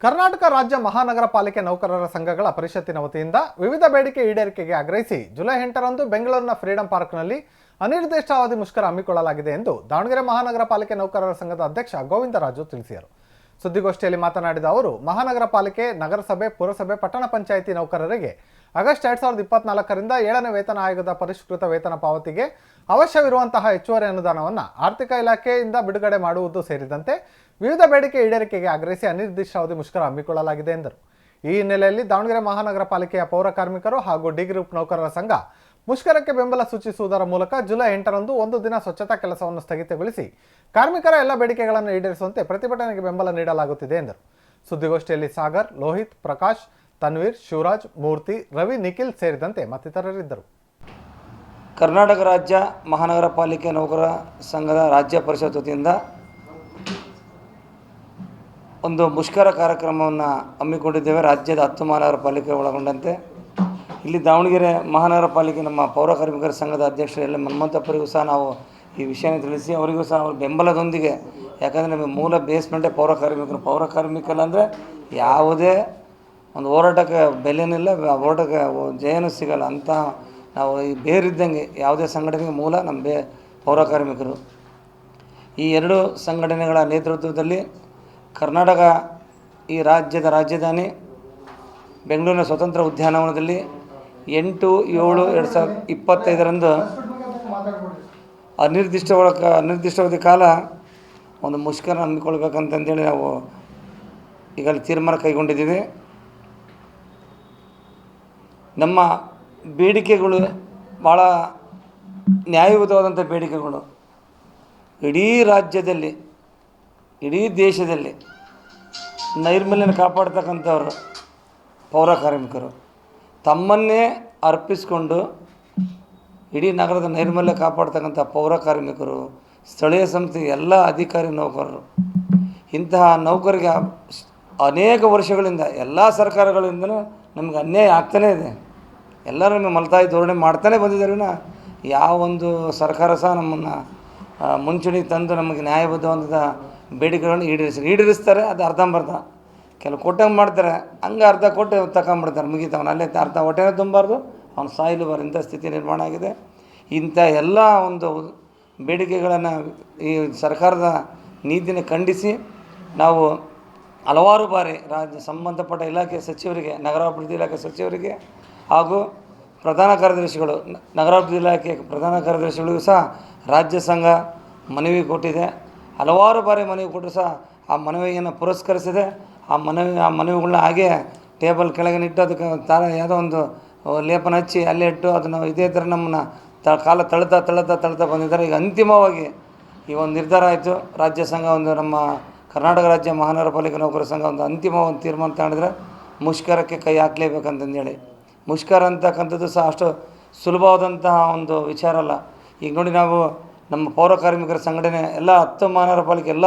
ಕರ್ನಾಟಕ ರಾಜ್ಯ ಮಹಾನಗರ ಪಾಲಿಕೆ ನೌಕರರ ಸಂಘಗಳ ಪರಿಷತ್ತಿನ ವತಿಯಿಂದ ವಿವಿಧ ಬೇಡಿಕೆ ಈಡೇರಿಕೆಗೆ ಆಗ್ರಹಿಸಿ ಜುಲೈ 8ರಂದು ಬೆಂಗಳೂರಿನ ಫ್ರೀಡಂ ಪಾರ್ಕ್ನಲ್ಲಿ ಅನಿರ್ದಿಷ್ಟಾವಧಿ ಮುಷ್ಕರ ಹಮ್ಮಿಕೊಳ್ಳಲಾಗಿದೆ ಎಂದು ದಾವಣಗೆರೆ ಮಹಾನಗರ ಪಾಲಿಕೆ ನೌಕರರ ಸಂಘದ ಅಧ್ಯಕ್ಷ ಗೋವಿಂದರಾಜು ತಿಳಿಸಿದರು. ಸುದ್ದಿಗೋಷ್ಠಿಯಲ್ಲಿ ಮಾತನಾಡಿದ ಅವರು, ಮಹಾನಗರ ಪಾಲಿಕೆ, ನಗರಸಭೆ, ಪುರಸಭೆ, ಪಟ್ಟಣ ಪಂಚಾಯಿತಿ ನೌಕರರಿಗೆ ಆಗಸ್ಟ್ 2024ರಿಂದ 7ನೇ ವೇತನ ಆಯೋಗದ ಪರಿಷ್ಕೃತ ವೇತನ ಪಾವತಿಗೆ ಅವಶ್ಯವಿರುವಂತಹ ಹೆಚ್ಚುವರಿ ಅನುದಾನವನ್ನು ಆರ್ಥಿಕ ಇಲಾಖೆಯಿಂದ ಬಿಡುಗಡೆ ಮಾಡುವುದು ಸೇರಿದಂತೆ ವಿವಿಧ ಬೇಡಿಕೆ ಈಡೇರಿಕೆಗೆ ಆಗ್ರಹಿಸಿ ಅನಿರ್ದಿಷ್ಟಾವಧಿ ಮುಷ್ಕರ ಹಮ್ಮಿಕೊಳ್ಳಲಾಗಿದೆ ಎಂದರು. ಈ ಹಿನ್ನೆಲೆಯಲ್ಲಿ ದಾವಣಗೆರೆ ಮಹಾನಗರ ಪಾಲಿಕೆಯ ಪೌರ ಕಾರ್ಮಿಕರು ಹಾಗೂ ಡಿ ಗ್ರೂಪ್ ನೌಕರರ ಸಂಘ ಮುಷ್ಕರಕ್ಕೆ ಬೆಂಬಲ ಸೂಚಿಸುವುದರ ಮೂಲಕ ಜುಲೈ 8ರಂದು ಒಂದು ದಿನ ಸ್ವಚ್ಛತಾ ಕೆಲಸವನ್ನು ಸ್ಥಗಿತಗೊಳಿಸಿ ಕಾರ್ಮಿಕರ ಎಲ್ಲ ಬೇಡಿಕೆಗಳನ್ನು ಈಡೇರಿಸುವಂತೆ ಪ್ರತಿಭಟನೆಗೆ ಬೆಂಬಲ ನೀಡಲಾಗುತ್ತಿದೆ ಎಂದರು. ಸುದ್ದಿಗೋಷ್ಠಿಯಲ್ಲಿ ಸಾಗರ್, ಲೋಹಿತ್, ಪ್ರಕಾಶ್, ತನ್ವೀರ್, ಶಿವರಾಜ್, ಮೂರ್ತಿ, ರವಿ, ನಿಖಿಲ್ ಸೇರಿದಂತೆ ಮತ್ತಿತರರಿದ್ದರು. ಕರ್ನಾಟಕ ರಾಜ್ಯ ಮಹಾನಗರ ಪಾಲಿಕೆ ನೌಕರರ ಸಂಘದ ರಾಜ್ಯ ಪರಿಷತ್ ವತಿಯಿಂದ ಒಂದು ಮುಷ್ಕರ ಕಾರ್ಯಕ್ರಮವನ್ನು ಹಮ್ಮಿಕೊಂಡಿದ್ದೇವೆ. ರಾಜ್ಯದ 10 ಮಹಾನಗರ ಪಾಲಿಕೆ ಒಳಗೊಂಡಂತೆ ಇಲ್ಲಿ ದಾವಣಗೆರೆ ಮಹಾನಗರ ಪಾಲಿಕೆ ನಮ್ಮ ಪೌರ ಕಾರ್ಮಿಕರ ಸಂಘದ ಅಧ್ಯಕ್ಷರು ಎಲ್ಲ ಮನ್ಮಂತಪ್ಪರಿಗೂ ಸಹ ನಾವು ಈ ವಿಷಯನ ತಿಳಿಸಿ ಅವರಿಗೂ ಸಹ ಅವ್ರ ಬೆಂಬಲದೊಂದಿಗೆ, ಯಾಕಂದರೆ ನಮಗೆ ಮೂಲ ಬೇಸ್ಮೆಂಟೇ ಪೌರ ಕಾರ್ಮಿಕರು. ಪೌರ ಕಾರ್ಮಿಕರು ಅಂದರೆ ಯಾವುದೇ ಒಂದು ಹೋರಾಟಕ್ಕೆ ಬೆಲೆನಿಲ್ಲ, ಹೋರಾಟಕ್ಕೆ ಜಯನೂ ಸಿಗಲ್ಲ ಅಂತ ನಾವು ಈ ಬೇರಿದ್ದಂಗೆ ಯಾವುದೇ ಸಂಘಟನೆಗೆ ಮೂಲ ನಮ್ಮ ಪೌರ ಕಾರ್ಮಿಕರು. ಈ ಎರಡು ಸಂಘಟನೆಗಳ ನೇತೃತ್ವದಲ್ಲಿ ಕರ್ನಾಟಕ ಈ ರಾಜ್ಯದ ರಾಜಧಾನಿ ಬೆಂಗಳೂರಿನ ಸ್ವತಂತ್ರ ಉದ್ಯಾನವನದಲ್ಲಿ 8/7/2025ರಂದು ಅನಿರ್ದಿಷ್ಟಾವಧಿ ಕಾಲ ಒಂದು ಮುಷ್ಕರ ಹಮ್ಮಿಕೊಳ್ಬೇಕಂತಂದೇಳಿ ನಾವು ಈಗಲೇ ತೀರ್ಮಾನ ಕೈಗೊಂಡಿದ್ದೀವಿ. ನಮ್ಮ ಬೇಡಿಕೆಗಳು ಭಾಳ ನ್ಯಾಯಯುತವಾದಂಥ ಬೇಡಿಕೆಗಳು. ಇಡೀ ರಾಜ್ಯದಲ್ಲಿ, ಇಡೀ ದೇಶದಲ್ಲಿ ನೈರ್ಮಲ್ಯನ ಕಾಪಾಡ್ತಕ್ಕಂಥವ್ರು ಪೌರ ಕಾರ್ಮಿಕರು ತಮ್ಮನ್ನೇ ಅರ್ಪಿಸ್ಕೊಂಡು ಇಡೀ ನಗರದ ನೈರ್ಮಲ್ಯ ಕಾಪಾಡ್ತಕ್ಕಂಥ ಪೌರ ಕಾರ್ಮಿಕರು, ಸ್ಥಳೀಯ ಸಂಸ್ಥೆ ಎಲ್ಲ ಅಧಿಕಾರಿ ನೌಕರರು, ಇಂತಹ ನೌಕರಿಗೆ ಅನೇಕ ವರ್ಷಗಳಿಂದ ಎಲ್ಲ ಸರ್ಕಾರಗಳಿಂದಲೂ ನಮಗೆ ಅನ್ಯಾಯ ಆಗ್ತಾನೇ ಇದೆ. ಎಲ್ಲರೂ ನಮಗೆ ಮಲತಾಯಿ ಧೋರಣೆ ಮಾಡ್ತಾನೆ ಬಂದಿದ್ದಾರೆ. ಯಾವ ಒಂದು ಸರ್ಕಾರ ಸಹ ನಮ್ಮನ್ನು ಮುಂಚೂಣಿಗೆ ತಂದು ನಮಗೆ ನ್ಯಾಯಬದ್ಧವಾದ ಬೇಡಿಕೆಗಳನ್ನು ಈಡೇರಿಸ್ತಾರೆ. ಅದು ಅರ್ಧಂಬರ್ಧ, ಕೆಲವು ಕೊಟ್ಟಂಗೆ ಮಾಡ್ತಾರೆ, ಹಂಗೆ ಅರ್ಧ ಕೊಟ್ಟು ತಗೊಂಬಿಡ್ತಾರೆ, ಮುಗಿತವನು ಅಲ್ಲೇ ಅರ್ಧ ಹೊಟ್ಟೆನೇ ತುಂಬಾರ್ದು, ಅವನು ಸಾಯಲು ಇಂಥ ಸ್ಥಿತಿ ನಿರ್ಮಾಣ ಆಗಿದೆ. ಇಂಥ ಎಲ್ಲ ಒಂದು ಬೇಡಿಕೆಗಳನ್ನು ಈ ಸರ್ಕಾರದ ನೀತಿನ ಖಂಡಿಸಿ ನಾವು ಹಲವಾರು ಬಾರಿ ಸಂಬಂಧಪಟ್ಟ ಇಲಾಖೆ ಸಚಿವರಿಗೆ, ನಗರಾಭಿವೃದ್ಧಿ ಇಲಾಖೆ ಸಚಿವರಿಗೆ ಹಾಗೂ ಪ್ರಧಾನ ಕಾರ್ಯದರ್ಶಿಗಳು, ನಗರಾಭಿವೃದ್ಧಿ ಇಲಾಖೆ ಪ್ರಧಾನ ಕಾರ್ಯದರ್ಶಿಗಳಿಗೂ ಸಹ ರಾಜ್ಯ ಸಂಘ ಮನವಿ ಕೊಟ್ಟಿದೆ. ಹಲವಾರು ಬಾರಿ ಮನವಿ ಕೊಟ್ಟರು ಸಹ ಆ ಮನವಿಯನ್ನು ಪುರಸ್ಕರಿಸಿದೆ. ಆ ಮನವಿಗಳನ್ನ ಹಾಗೆ ಟೇಬಲ್ ಕೆಳಗೆ ಇಟ್ಟು ಅದಕ್ಕೆ ಯಾವುದೋ ಒಂದು ಲೇಪನ ಹಚ್ಚಿ ಅಲ್ಲೇ ಇಟ್ಟು ಅದನ್ನು ಇದೇ ಥರ ನಮ್ಮನ್ನು ಕಾಲ ತಳ್ತಾ ಬಂದಿದ್ದಾರೆ. ಈಗ ಅಂತಿಮವಾಗಿ ಈ ಒಂದು ನಿರ್ಧಾರ ಆಯಿತು. ರಾಜ್ಯ ಸಂಘ ಒಂದು ನಮ್ಮ ಕರ್ನಾಟಕ ರಾಜ್ಯ ಮಹಾನಗರ ಪಾಲಿಕೆ ನೌಕರರ ಸಂಘ ಒಂದು ಅಂತಿಮ ಒಂದು ತೀರ್ಮಾನ ತಗೊಂಡಿದ್ರೆ ಮುಷ್ಕರಕ್ಕೆ ಕೈ ಹಾಕಲೇಬೇಕಂತಂದೇಳಿ. ಮುಷ್ಕರ ಅಂತಕ್ಕಂಥದ್ದು ಸಹ ಅಷ್ಟು ಸುಲಭವಾದಂತಹ ಒಂದು ವಿಚಾರ ಅಲ್ಲ. ಈಗ ನೋಡಿ, ನಾವು ನಮ್ಮ ಪೌರ ಕಾರ್ಮಿಕರ ಸಂಘಟನೆ ಎಲ್ಲ 10 ಮಹಾನಗರ ಪಾಲಿಕೆ, ಎಲ್ಲ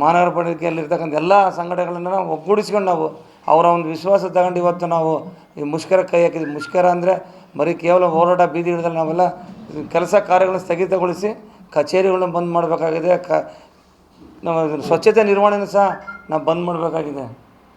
ಮಹಾನಗರ ಪಾಲಿಕೆಯಲ್ಲಿರ್ತಕ್ಕಂಥ ಎಲ್ಲ ಸಂಘಟನೆಗಳನ್ನು ನಾವು ಒಗ್ಗೂಡಿಸ್ಕೊಂಡು ನಾವು ಅವರ ಒಂದು ವಿಶ್ವಾಸ ತಗೊಂಡು ಇವತ್ತು ನಾವು ಈ ಮುಷ್ಕರಕ್ಕೆ ಕೈ ಹಾಕಿದ್ವಿ. ಮುಷ್ಕರ ಅಂದರೆ ಬರೀ ಕೇವಲ ಹೋರಾಟ, ಬೀದಿ ಹಿಡಿದಲ್ಲಿ ನಾವೆಲ್ಲ ಕೆಲಸ ಕಾರ್ಯಗಳನ್ನು ಸ್ಥಗಿತಗೊಳಿಸಿ ಕಚೇರಿಗಳನ್ನ ಬಂದ್ ಮಾಡಬೇಕಾಗಿದೆ. ನಮ್ಮ ಸ್ವಚ್ಛತೆ ನಿರ್ವಹಣೆಯನ್ನು ಸಹ ನಾವು ಬಂದ್ ಮಾಡಬೇಕಾಗಿದೆ.